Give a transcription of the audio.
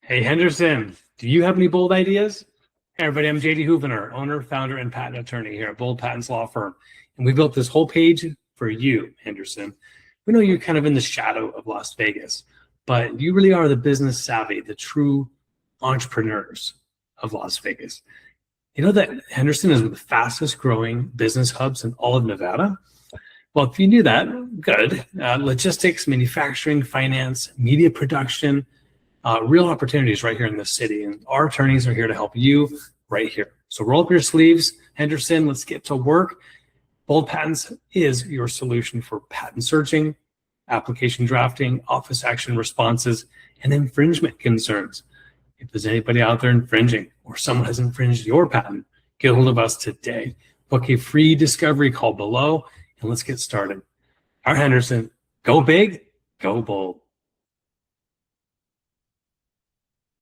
Hey, Henderson, do you have any bold ideas? Hey, everybody, I'm JD Houvener, owner, founder, and patent attorney here at Bold Patents Law Firm. And we built this whole page for you, Henderson. We know you're kind of in the shadow of Las Vegas, but you really are the business savvy, the true entrepreneurs of Las Vegas. You know that Henderson is one of the fastest growing business hubs in all of Nevada? Well, if you knew that, good. Logistics, manufacturing, finance, media production, real opportunities right here in this city. And our attorneys are here to help you right here. So roll up your sleeves, Henderson, let's get to work. Bold Patents is your solution for patent searching, application drafting, office action responses, and infringement concerns. If there's anybody out there infringing or someone has infringed your patent, get a hold of us today. Book a free discovery call below and let's get started. All right, Henderson, go big, go bold.